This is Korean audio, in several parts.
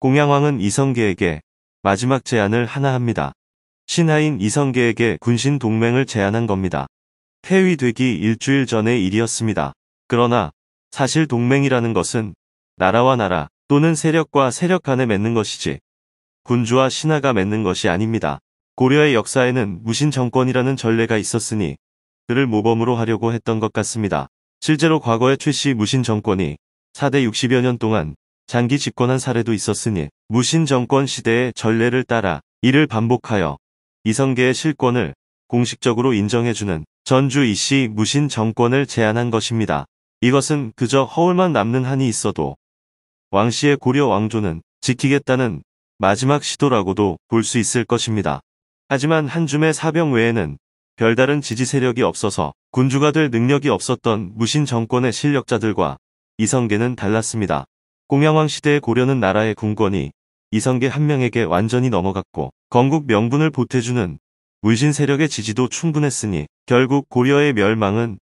공양왕은 이성계에게 마지막 제안을 하나 합니다. 신하인 이성계에게 군신 동맹을 제안한 겁니다. 폐위되기 일주일 전의 일이었습니다. 그러나 사실 동맹이라는 것은 나라와 나라 또는 세력과 세력 간에 맺는 것이지 군주와 신하가 맺는 것이 아닙니다. 고려의 역사에는 무신 정권이라는 전례가 있었으니 그를 모범으로 하려고 했던 것 같습니다. 실제로 과거에 최씨 무신 정권이 4대 60여 년 동안 장기 집권한 사례도 있었으니 무신 정권 시대의 전례를 따라 이를 반복하여 이성계의 실권을 공식적으로 인정해주는 전주 이씨 무신 정권을 제안한 것입니다. 이것은 그저 허울만 남는 한이 있어도 왕씨의 고려 왕조는 지키겠다는 마지막 시도라고도 볼 수 있을 것입니다. 하지만 한줌의 사병 외에는 별다른 지지 세력이 없어서 군주가 될 능력이 없었던 무신 정권의 실력자들과 이성계는 달랐습니다. 공양왕 시대의 고려는 나라의 군권이 이성계 한 명에게 완전히 넘어갔고 건국 명분을 보태주는 문신 세력의 지지도 충분했으니 결국 고려의 멸망은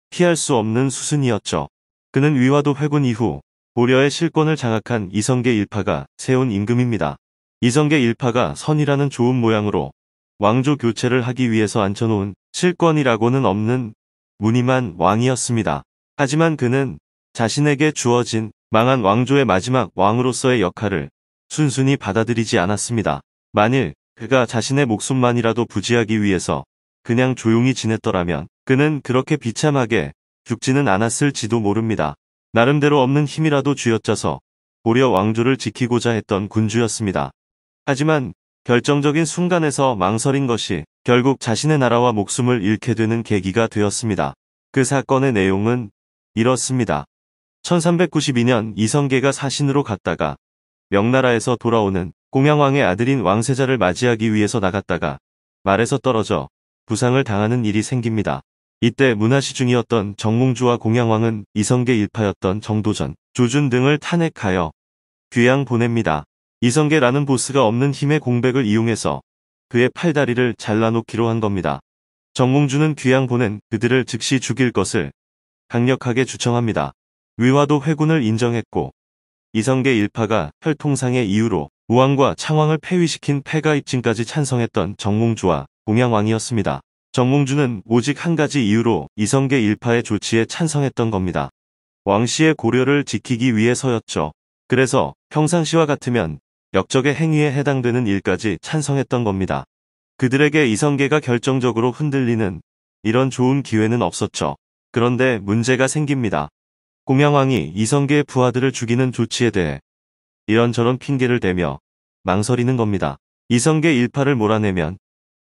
피할 수 없는 수순이었죠. 그는 위화도 회군 이후 고려의 실권을 장악한 이성계 일파가 세운 임금입니다. 이성계 일파가 선이라는 좋은 모양으로 왕조 교체를 하기 위해서 앉혀놓은 실권이라고는 없는 무늬만 왕이었습니다. 하지만 그는 자신에게 주어진 망한 왕조의 마지막 왕으로서의 역할을 순순히 받아들이지 않았습니다. 만일 그가 자신의 목숨만이라도 부지하기 위해서 그냥 조용히 지냈더라면 그는 그렇게 비참하게 죽지는 않았을지도 모릅니다. 나름대로 없는 힘이라도 쥐어짜서 고려 왕조를 지키고자 했던 군주였습니다. 하지만 결정적인 순간에서 망설인 것이 결국 자신의 나라와 목숨을 잃게 되는 계기가 되었습니다. 그 사건의 내용은 이렇습니다. 1392년 이성계가 사신으로 갔다가 명나라에서 돌아오는 공양왕의 아들인 왕세자를 맞이하기 위해서 나갔다가 말에서 떨어져 부상을 당하는 일이 생깁니다. 이때 문화시 중이었던 정몽주와 공양왕은 이성계 일파였던 정도전, 조준 등을 탄핵하여 귀양 보냅니다. 이성계라는 보스가 없는 힘의 공백을 이용해서 그의 팔다리를 잘라놓기로 한 겁니다. 정몽주는 귀양 보낸 그들을 즉시 죽일 것을 강력하게 주청합니다. 위화도 회군을 인정했고 이성계 일파가 혈통상의 이유로 우왕과 창왕을 폐위시킨 폐가 입증까지 찬성했던 정몽주와 공양왕이었습니다. 정몽주는 오직 한 가지 이유로 이성계 일파의 조치에 찬성했던 겁니다. 왕씨의 고려를 지키기 위해서였죠. 그래서 평상시와 같으면 역적의 행위에 해당되는 일까지 찬성했던 겁니다. 그들에게 이성계가 결정적으로 흔들리는 이런 좋은 기회는 없었죠. 그런데 문제가 생깁니다. 공양왕이 이성계의 부하들을 죽이는 조치에 대해 이런저런 핑계를 대며 망설이는 겁니다. 이성계 일파를 몰아내면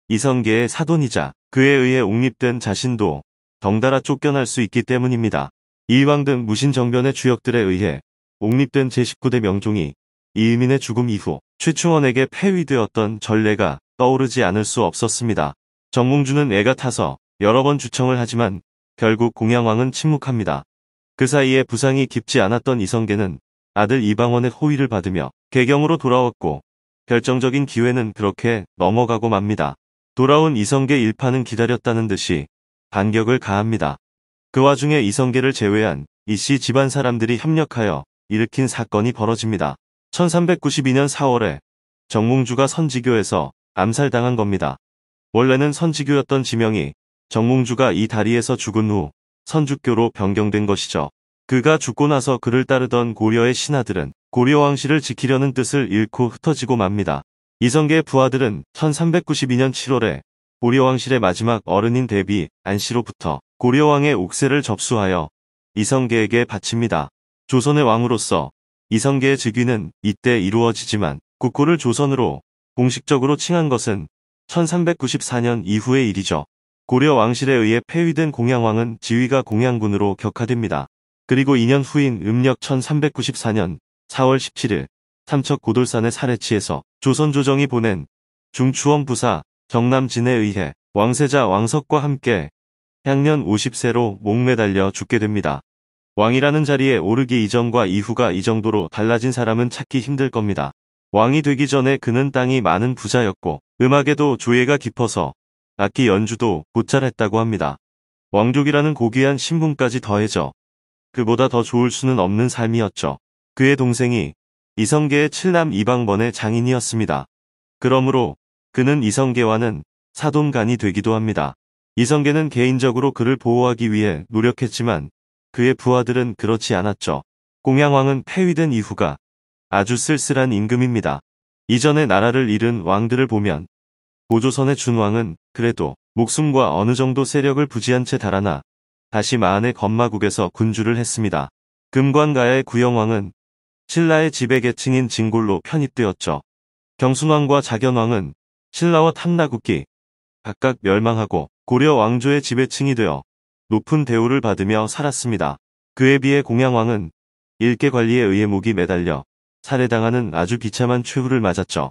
이성계의 사돈이자 그에 의해 옹립된 자신도 덩달아 쫓겨날 수 있기 때문입니다. 이왕 등 무신정변의 주역들에 의해 옹립된 제19대 명종이 이의민의 죽음 이후 최충원에게 폐위되었던 전례가 떠오르지 않을 수 없었습니다. 정몽주는 애가 타서 여러 번 주청을 하지만 결국 공양왕은 침묵합니다. 그 사이에 부상이 깊지 않았던 이성계는 아들 이방원의 호의를 받으며 개경으로 돌아왔고 결정적인 기회는 그렇게 넘어가고 맙니다. 돌아온 이성계 일파는 기다렸다는 듯이 반격을 가합니다. 그 와중에 이성계를 제외한 이씨 집안 사람들이 협력하여 일으킨 사건이 벌어집니다. 1392년 4월에 정몽주가 선지교에서 암살당한 겁니다. 원래는 선지교였던 지명이 정몽주가 이 다리에서 죽은 후 선주교로 변경된 것이죠. 그가 죽고 나서 그를 따르던 고려의 신하들은 고려 왕실을 지키려는 뜻을 잃고 흩어지고 맙니다. 이성계의 부하들은 1392년 7월에 고려 왕실의 마지막 어른인 대비 안씨로부터 고려 왕의 옥새를 접수하여 이성계에게 바칩니다. 조선의 왕으로서 이성계의 즉위는 이때 이루어지지만 국호를 조선으로 공식적으로 칭한 것은 1394년 이후의 일이죠. 고려 왕실에 의해 폐위된 공양왕은 지위가 공양군으로 격하됩니다. 그리고 2년 후인 음력 1394년 4월 17일 삼척 고돌산의 사례치에서 조선조정이 보낸 중추원 부사 정남진에 의해 왕세자 왕석과 함께 향년 50세로 목매달려 죽게 됩니다. 왕이라는 자리에 오르기 이전과 이후가 이 정도로 달라진 사람은 찾기 힘들 겁니다. 왕이 되기 전에 그는 땅이 많은 부자였고 음악에도 조예가 깊어서 악기 연주도 곧잘했다고 합니다. 왕족이라는 고귀한 신분까지 더해져 그보다 더 좋을 수는 없는 삶이었죠. 그의 동생이 이성계의 칠남 이방번의 장인이었습니다. 그러므로 그는 이성계와는 사돈간이 되기도 합니다. 이성계는 개인적으로 그를 보호하기 위해 노력했지만 그의 부하들은 그렇지 않았죠. 공양왕은 폐위된 이후가 아주 쓸쓸한 임금입니다. 이전에 나라를 잃은 왕들을 보면 고조선의 준왕은 그래도 목숨과 어느 정도 세력을 부지한 채 달아나 다시 마한의 건마국에서 군주를 했습니다. 금관가야의 구영왕은 신라의 지배계층인 진골로 편입되었죠. 경순왕과 자견왕은 신라와 탐나국기 각각 멸망하고 고려 왕조의 지배층이 되어 높은 대우를 받으며 살았습니다. 그에 비해 공양왕은 일개 관리에 의해 목이 매달려 살해당하는 아주 비참한 최후를 맞았죠.